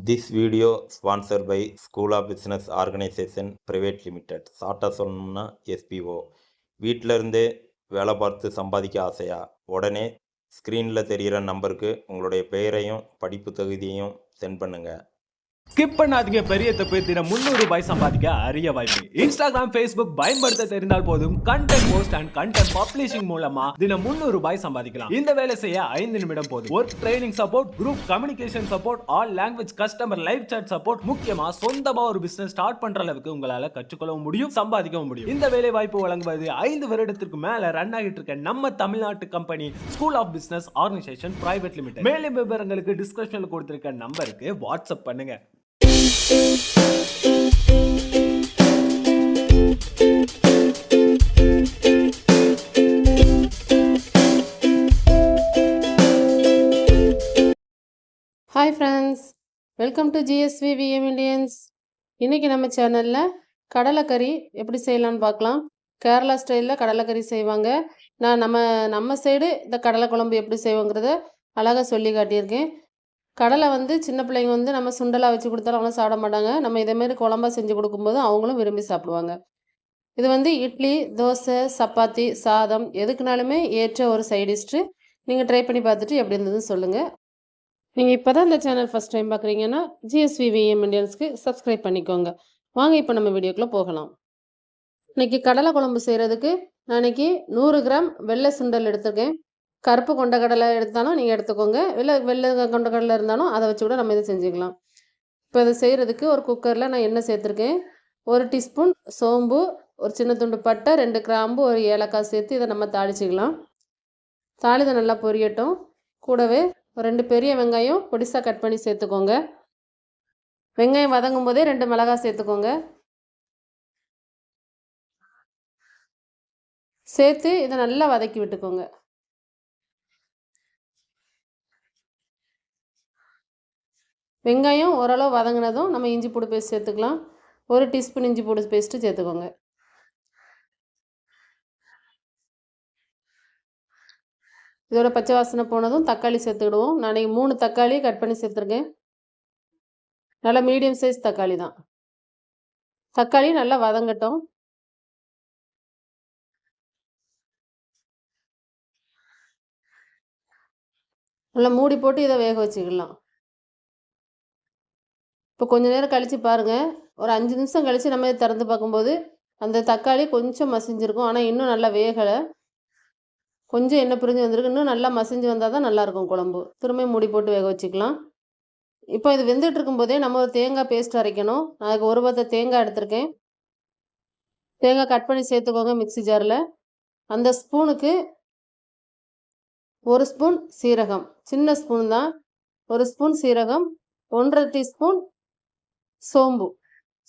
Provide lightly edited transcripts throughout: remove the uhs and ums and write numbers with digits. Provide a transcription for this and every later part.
This video sponsored by School of Business Organization Private Limited. ஷார்ட்டாக சொல்லணும்னா SPO. வீட்டில் இருந்தே வேலை பார்த்து சம்பாதிக்க ஆசையா? உடனே ஸ்க்ரீனில் தெரிகிற நம்பருக்கு உங்களுடைய பெயரையும் படிப்பு தகுதியையும் சென்ட் பண்ணுங்கள். ஸ்கிப் பண்ணாதீங்க, பெரிய தப்பு. தினம் 300 ரூபாய் சம்பாதிக்க அரிய வாய்ப்பு. இன்ஸ்டாகிராம், ஃபேஸ்புக் பயன்படுத்த தெரிந்தால் போதும். Content post and content publishing மூலமா தினம் 300 ரூபாய் சம்பாதிக்கலாம். இந்த வேலை செய்ய 5 நிமிடம் போதும். Work training support, group communication support, all language customer live chat support, முக்கியமா சொந்தமா ஒரு பிசினஸ் ஸ்டார்ட் பண்ற அளவுக்கு உங்களால கற்றுக்கொள்ளவும் முடியும், சம்பாதிக்கவும் முடியும். இந்த வேலை வாய்ப்பு வழங்குவது 5 வருடத்திற்கு மேல ரன் ஆகிட்டு இருக்க நம்ம தமிழ்நாட்டு company school of business organisation private limited. மேலும் விவரங்களுக்கு டிஸ்கிரிப்ஷன்ல கொடுத்திருக்க நம்பருக்கு வாட்ஸ்அப் பண்ணுங்க. Hi friends, welcome to GSV VM Indians. இன்றைக்கி நம்ம சேனலில் கடலைக்கறி எப்படி செய்யலான்னு பார்க்கலாம். கேரளா ஸ்டைலில் கடலைக்கறி செய்வாங்க. நான் நம்ம சைடு இந்த கடலை குழம்பு எப்படி செய்வோங்கிறத அழகாக சொல்லி காட்டியிருக்கேன். கடலை சின்ன பிள்ளைங்க நம்ம சுண்டலாக வச்சு கொடுத்தாலும் அவங்களும் சாப்பிட மாட்டாங்க. நம்ம இதேமாரி குழம்பா செஞ்சு கொடுக்கும்போது அவங்களும் விரும்பி சாப்பிடுவாங்க. இது இட்லி, தோசை, சப்பாத்தி, சாதம் எதுக்குனாலுமே ஏற்ற ஒரு சைடிஷ்டு. நீங்கள் ட்ரை பண்ணி பார்த்துட்டு எப்படி இருந்ததுன்னு சொல்லுங்கள். நீங்கள் இப்போ தான் இந்த சேனல் ஃபஸ்ட் டைம் பார்க்குறீங்கன்னா GSV VM இண்டியன்ஸ்க்கு சப்ஸ்கிரைப் பண்ணிக்கோங்க. வாங்க இப்போ நம்ம வீடியோக்குள்ளே போகலாம். இன்றைக்கி கடலை குழம்பு செய்கிறதுக்கு நான் இன்றைக்கி 100 கிராம் வெள்ளை சுண்டல் எடுத்துருக்கேன். கருப்பு கொண்டக்கடலை எடுத்தாலும் நீங்கள் எடுத்துக்கோங்க, வெள்ளை கொண்டக்கடலை இருந்தாலும் அதை வச்சு கூட நம்ம இதை செஞ்சுக்கலாம். இப்போ இதை செய்கிறதுக்கு ஒரு குக்கரில் நான் எண்ணெய் சேர்த்துருக்கேன். 1 டீஸ்பூன் சோம்பு, ஒரு சின்ன துண்டு பட்டை, 2 கிராம்பு, ஒரு ஏலக்காய் சேர்த்து இதை நம்ம தாளிச்சிக்கலாம். தாளிதை நல்லா பொரியட்டும். கூடவே ஒரு 2 பெரிய வெங்காயம் பொடிசாக கட் பண்ணி சேர்த்துக்கோங்க. வெங்காயம் வதங்கும் போதே 2 மிளகாய் சேர்த்துக்கோங்க. சேர்த்து இதை நல்லா வதக்கி விட்டுக்கோங்க. வெங்காயம் ஓரளவு வதங்கினதும் நம்ம இஞ்சி பூண்டு பேஸ்ட் சேர்த்துக்கலாம். 1 டீஸ்பூன் இஞ்சி பூண்டு பேஸ்ட்டு சேர்த்துக்கோங்க. இதோட பச்சை வாசனை போனதும் தக்காளி சேர்த்துக்கிடுவோம். நான் 3 தக்காளி கட் பண்ணி சேர்த்துருக்கேன். நல்லா மீடியம் சைஸ் தக்காளி தான். தக்காளி நல்லா வதங்கட்டும். நல்லா மூடி போட்டு இதை வேக வச்சுக்கலாம். இப்போ கொஞ்சம் நேரம் கழித்து பாருங்கள். ஒரு 5 நிமிஷம் கழித்து நம்ம இதை திறந்து பார்க்கும்போது அந்த தக்காளி கொஞ்சம் மசிஞ்சிருக்கும். ஆனால் இன்னும் நல்லா வேகலை. கொஞ்சம் எண்ணெய் பிரிஞ்சு வந்திருக்கு. இன்னும் நல்லா மசிஞ்சு வந்தால் தான் நல்லாயிருக்கும் குழம்பு. திரும்ப மூடி போட்டு வேக வச்சுக்கலாம். இப்போ இது வெந்துட்டு இருக்கும்போதே நம்ம ஒரு தேங்காய் பேஸ்ட் அரைக்கணும். நான் அதுக்கு 1 பத்த தேங்காய் எடுத்திருக்கேன். தேங்காய் கட் பண்ணி சேர்த்துக்கோங்க மிக்ஸி ஜாரில். அந்த ஸ்பூனுக்கு 1 ஸ்பூன் சீரகம், சின்ன ஸ்பூன் தான். 1 ஸ்பூன் சீரகம், 1½ டீஸ்பூன் சோம்பு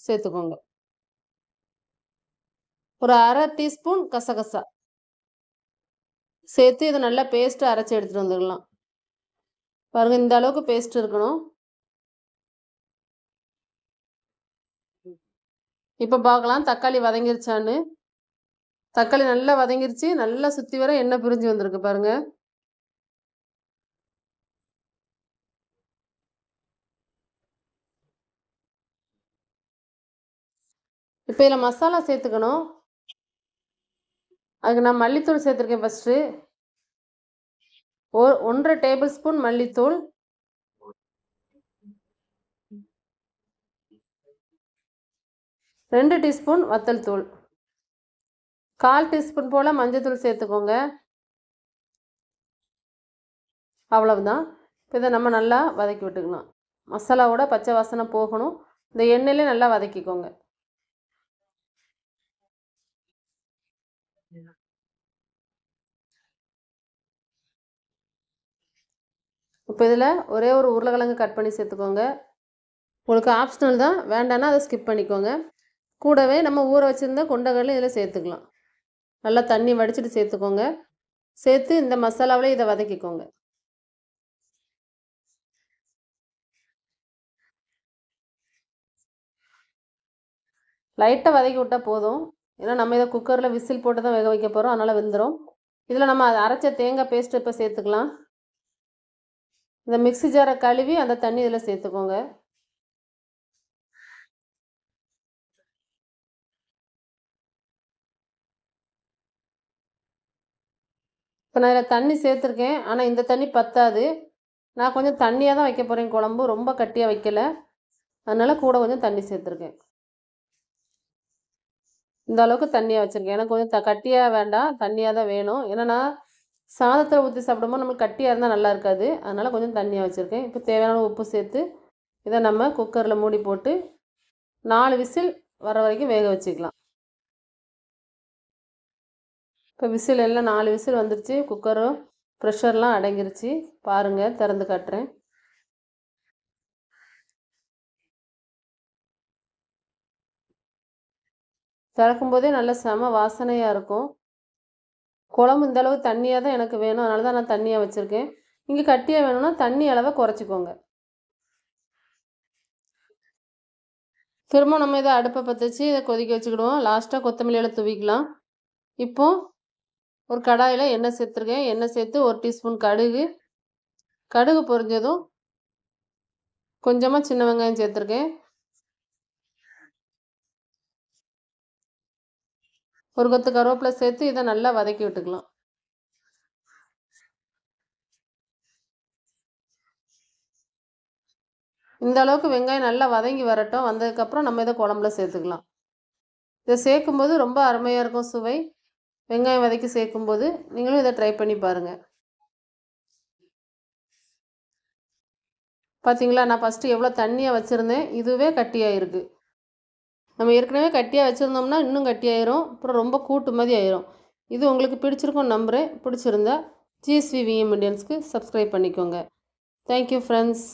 சேர்த்துக்கோங்க. ஒரு 1/2 டீஸ்பூன் கசகசா சேர்த்து இதை நல்லா பேஸ்ட்டு அரைச்சி எடுத்துகிட்டு வந்துடலாம். பாருங்கள், இந்த அளவுக்கு பேஸ்ட் இருக்கணும். இப்போ பார்க்கலாம் தக்காளி வதங்கிருச்சான்னு. தக்காளி நல்லா வதங்கிருச்சு. நல்லா சுற்றி வர எண்ணெய் பிரிஞ்சு வந்திருக்கு பாருங்கள். இப்போ இதில் மசாலா சேர்த்துக்கணும். அதுக்கு நான் மல்லித்தூள் சேர்த்துருக்கேன். ஃபஸ்ட்டு 1½ டேபிள் ஸ்பூன் மல்லித்தூள், 2 டீஸ்பூன் வத்தல் தூள், 1/4 டீஸ்பூன் போல் மஞ்சள் சேர்த்துக்கோங்க. அவ்வளவுதான். இப்போ இதை நம்ம நல்லா வதக்கி விட்டுக்கலாம். மசாலாவோட பச்சை வாசனை போகணும். இந்த எண்ணெயிலே நல்லா வதக்கிக்கோங்க. இப்போ இதில் ஒரே ஒரு உருளைக்கிழங்கு கட் பண்ணி சேர்த்துக்கோங்க. உங்களுக்கு ஆப்ஷனல் தான், வேண்டான்னா அதை ஸ்கிப் பண்ணிக்கோங்க. கூடவே நம்ம ஊற வச்சுருந்த கொண்டக்கடலை இதில் சேர்த்துக்கலாம். நல்லா தண்ணி வடிச்சிட்டு சேர்த்துக்கோங்க. சேர்த்து இந்த மசாலாவிலே இதை வதக்கிக்கோங்க. லைட்டாக வதக்கி விட்டால் போதும். ஏன்னா நம்ம இதை குக்கரில் விசில் போட்டு தான் வேக வைக்க போகிறோம், அதனால் வெந்துடும். இதில் நம்ம அரைச்ச தேங்காய் பேஸ்ட்டு இப்போ சேர்த்துக்கலாம். இந்த மிக்ஸி ஜாரை கழுவி அந்த தண்ணி இதில் சேர்த்துக்கோங்க. இப்போ நான் இதில் தண்ணி சேர்த்துருக்கேன். ஆனால் இந்த தண்ணி பத்தாது. நான் கொஞ்சம் தண்ணியாக தான் வைக்க போகிறேன் குழம்பு. ரொம்ப கட்டியாக வைக்கல. அதனால் கூட கொஞ்சம் தண்ணி சேர்த்துருக்கேன். இந்த அளவுக்கு தண்ணியாக வச்சுருக்கேன். எனக்கு கொஞ்சம் கட்டியாக வேண்டாம், தண்ணியாக தான் வேணும். ஏன்னா நான் சாதத்தில் ஊற்றி சாப்பிடும்போது நம்மளுக்கு கட்டியாக இருந்தால் நல்லா இருக்காது. அதனால் கொஞ்சம் தண்ணியாக வச்சுருக்கேன். இப்போ தேவையான உப்பு சேர்த்து இதை நம்ம குக்கரில் மூடி போட்டு 4 விசில் வர வரைக்கும் வேக வச்சுக்கலாம். இப்போ விசில் எல்லாம் 4 விசில் வந்துருச்சு. குக்கரும் ப்ரெஷர்லாம் அடங்கிருச்சு. பாருங்கள், திறந்து காட்டுறேன். திறக்கும்போதே நல்ல செம வாசனையாக இருக்கும். குழம்பு இந்த அளவு தண்ணியாக தான் எனக்கு வேணும். அதனால தான் நான் தண்ணியாக வச்சுருக்கேன். நீங்கள் கட்டியாக வேணும்னா தண்ணி அளவை குறைச்சிக்கோங்க. திரும்ப நம்ம இதை அடுப்பை பற்ற வச்சு இதை கொதிக்க வச்சுக்கிடுவோம். லாஸ்ட்டாக கொத்தமல்லியில் தூவிக்கலாம். இப்போது ஒரு கடாயில் எண்ணெய் சேர்த்துருக்கேன். எண்ணெய் சேர்த்து 1 டீஸ்பூன் கடுகு. கடுகு பொரிஞ்சதும் கொஞ்சமாக சின்ன வெங்காயம் சேர்த்துருக்கேன். ஒரு கொத்து கருவேப்பிலை சேர்த்து இதை நல்லா வதக்கி விட்டுக்கலாம். இந்த அளவுக்கு வெங்காயம் நல்லா வதங்கி வரட்டும். வந்ததுக்கப்புறம் நம்ம இதை குழம்புல சேர்த்துக்கலாம். இதை சேர்க்கும்போது ரொம்ப அருமையாக இருக்கும் சுவை. வெங்காயம் வதக்கி சேர்க்கும்போது நீங்களும் இதை ட்ரை பண்ணி பாருங்கள். பார்த்தீங்களா, நான் ஃபஸ்ட்டு எவ்வளோ தண்ணியாக வச்சுருந்தேன், இதுவே கட்டியாக இருக்குது. நம்ம ஏற்கனவே கட்டியாக வச்சுருந்தோம்னா இன்னும் கட்டியாயிரும். அப்புறம் ரொம்ப கூட்டு மாதிரி ஆயிரும். இது உங்களுக்கு பிடிச்சிருக்கும்னு நம்புகிறேன். பிடிச்சிருந்தா GSV VM Indiansக்கு சப்ஸ்கிரைப் பண்ணிக்கோங்க. Thank you friends.